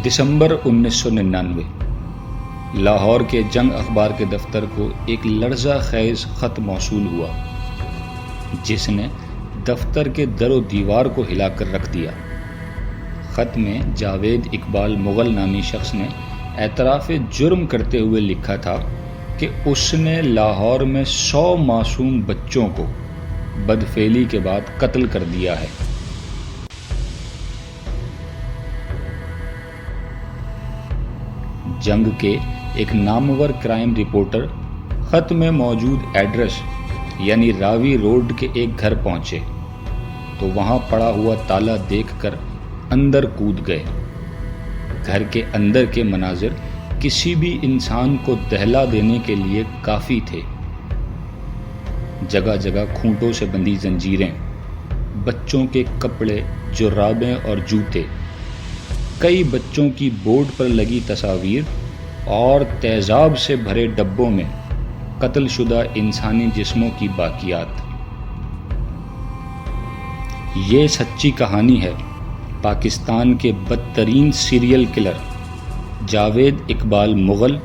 دسمبر 1999 لاہور کے جنگ اخبار کے دفتر کو ایک لرزہ خیز خط موصول ہوا جس نے دفتر کے در و دیوار کو ہلا کر رکھ دیا۔ خط میں جاوید اقبال مغل نامی شخص نے اعتراف جرم کرتے ہوئے لکھا تھا کہ اس نے لاہور میں 100 معصوم بچوں کو بدفعلی کے بعد قتل کر دیا ہے۔ جنگ کے ایک نامور کرائم رپورٹر خط میں موجود ایڈریس یعنی راوی روڈ کے ایک گھر پہنچے تو وہاں پڑا ہوا تالا دیکھ کر اندر کود گئے۔ گھر کے اندر کے مناظر کسی بھی انسان کو دہلا دینے کے لیے کافی تھے۔ جگہ جگہ کھونٹوں سے بندھی زنجیریں، بچوں کے کپڑے، جرابیں اور جوتے، کئی بچوں کی بورڈ پر لگی تصاویر اور تیزاب سے بھرے ڈبوں میں قتل شدہ انسانی جسموں کی باقیات۔ یہ سچی کہانی ہے پاکستان کے بدترین سیریل کلر جاوید اقبال مغل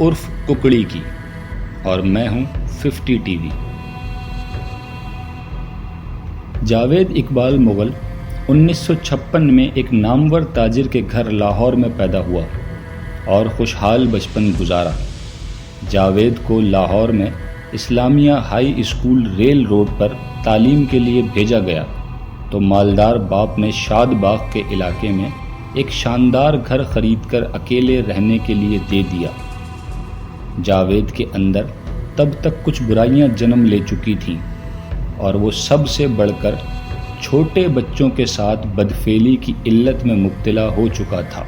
عرف ککڑی کی، اور میں ہوں 50 ٹی وی۔ جاوید اقبال مغل 1956 میں ایک نامور تاجر کے گھر لاہور میں پیدا ہوا اور خوشحال بچپن گزارا۔ جاوید کو لاہور میں اسلامیہ ہائی اسکول ریل روڈ پر تعلیم کے لیے بھیجا گیا تو مالدار باپ نے شاد باغ کے علاقے میں ایک شاندار گھر خرید کر اکیلے رہنے کے لیے دے دیا۔ جاوید کے اندر تب تک کچھ برائیاں جنم لے چکی تھیں اور وہ سب سے بڑھ کر چھوٹے بچوں کے ساتھ بدفعلی کی علت میں مبتلا ہو چکا تھا۔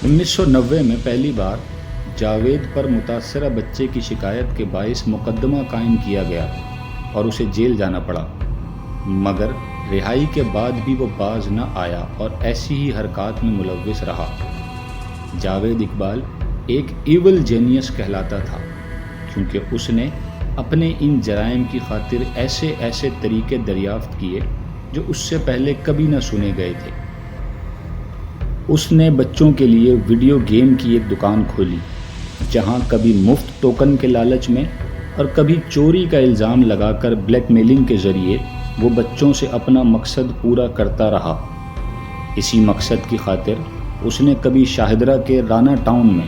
انیس سو 90 میں پہلی بار جاوید پر متاثرہ بچے کی شکایت کے باعث مقدمہ قائم کیا گیا اور اسے جیل جانا پڑا، مگر رہائی کے بعد بھی وہ باز نہ آیا اور ایسی ہی حرکات میں ملوث رہا۔ جاوید اقبال ایک ایول جینیس کہلاتا تھا کیونکہ اس نے اپنے ان جرائم کی خاطر ایسے طریقے دریافت کیے جو اس سے پہلے کبھی نہ سنے گئے تھے۔ اس نے بچوں کے لیے ویڈیو گیم کی ایک دکان کھولی جہاں کبھی مفت ٹوکن کے لالچ میں اور کبھی چوری کا الزام لگا کر بلیک میلنگ کے ذریعے وہ بچوں سے اپنا مقصد پورا کرتا رہا۔ اسی مقصد کی خاطر اس نے کبھی شاہدرہ کے رانا ٹاؤن میں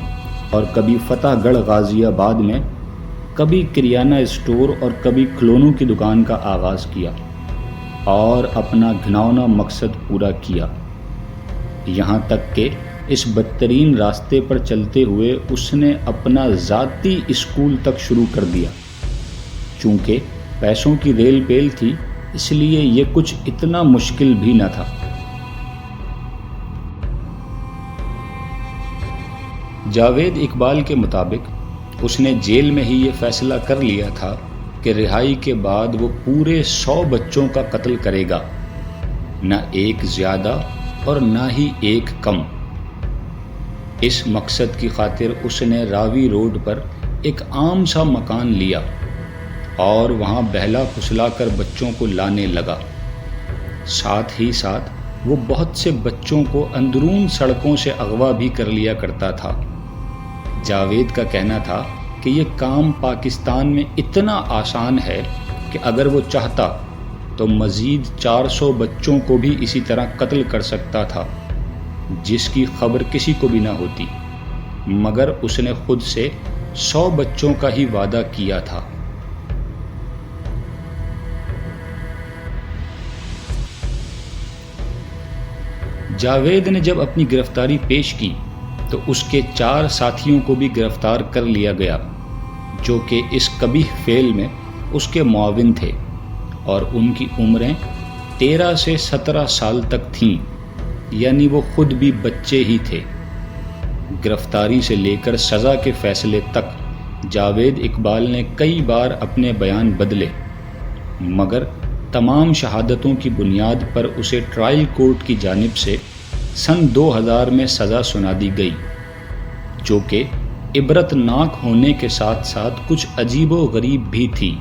اور کبھی فتح گڑھ غازی آباد میں کبھی کریانہ اسٹور اور کبھی کھلونوں کی دکان کا آغاز کیا اور اپنا گھناؤنا مقصد پورا کیا، یہاں تک کہ اس بدترین راستے پر چلتے ہوئے اس نے اپنا ذاتی اسکول تک شروع کر دیا۔ چونکہ پیسوں کی ریل پیل تھی اس لیے یہ کچھ اتنا مشکل بھی نہ تھا۔ جاوید اقبال کے مطابق اس نے جیل میں ہی یہ فیصلہ کر لیا تھا کہ رہائی کے بعد وہ پورے 100 بچوں کا قتل کرے گا، نہ ایک زیادہ اور نہ ہی ایک کم۔ اس مقصد کی خاطر اس نے راوی روڈ پر ایک عام سا مکان لیا اور وہاں بہلا پھسلا کر بچوں کو لانے لگا۔ ساتھ ہی ساتھ وہ بہت سے بچوں کو اندرون سڑکوں سے اغوا بھی کر لیا کرتا تھا۔ جاوید کا کہنا تھا کہ یہ کام پاکستان میں اتنا آسان ہے کہ اگر وہ چاہتا تو مزید 400 بچوں کو بھی اسی طرح قتل کر سکتا تھا جس کی خبر کسی کو بھی نہ ہوتی، مگر اس نے خود سے 100 بچوں کا ہی وعدہ کیا تھا۔ جاوید نے جب اپنی گرفتاری پیش کی تو اس کے 4 ساتھیوں کو بھی گرفتار کر لیا گیا جو کہ اس قبیح فعل میں اس کے معاون تھے اور ان کی عمریں 13 سے 17 سال تک تھیں، یعنی وہ خود بھی بچے ہی تھے۔ گرفتاری سے لے کر سزا کے فیصلے تک جاوید اقبال نے کئی بار اپنے بیان بدلے، مگر تمام شہادتوں کی بنیاد پر اسے ٹرائل کورٹ کی جانب سے سن 2000 میں سزا سنا دی گئی، جو کہ عبرت ناک ہونے کے ساتھ ساتھ کچھ عجیب و غریب بھی تھی،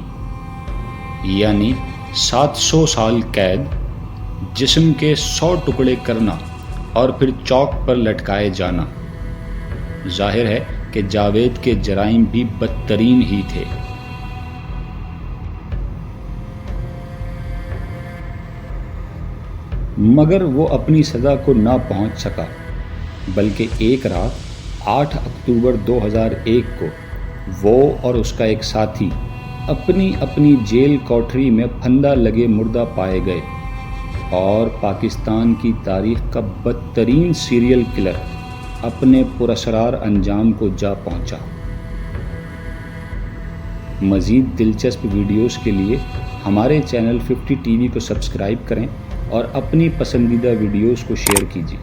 یعنی 700 سال قید جسم کے 100 ٹکڑے کرنا اور پھر چوک پر لٹکائے جانا۔ ظاہر ہے کہ جاوید کے جرائم بھی بدترین ہی تھے۔ مگر وہ اپنی سزا کو نہ پہنچ سکا، بلکہ ایک رات 8 اکتوبر 2001 کو وہ اور اس کا ایک ساتھی اپنی اپنی جیل کوٹری میں پھندا لگے مردہ پائے گئے، اور پاکستان کی تاریخ کا بدترین سیریل کلر اپنے پراسرار انجام کو جا پہنچا۔ مزید دلچسپ ویڈیوز کے لیے ہمارے چینل 50 ٹی وی کو سبسکرائب کریں اور اپنی پسندیدہ ویڈیوز کو شیئر کیجیے۔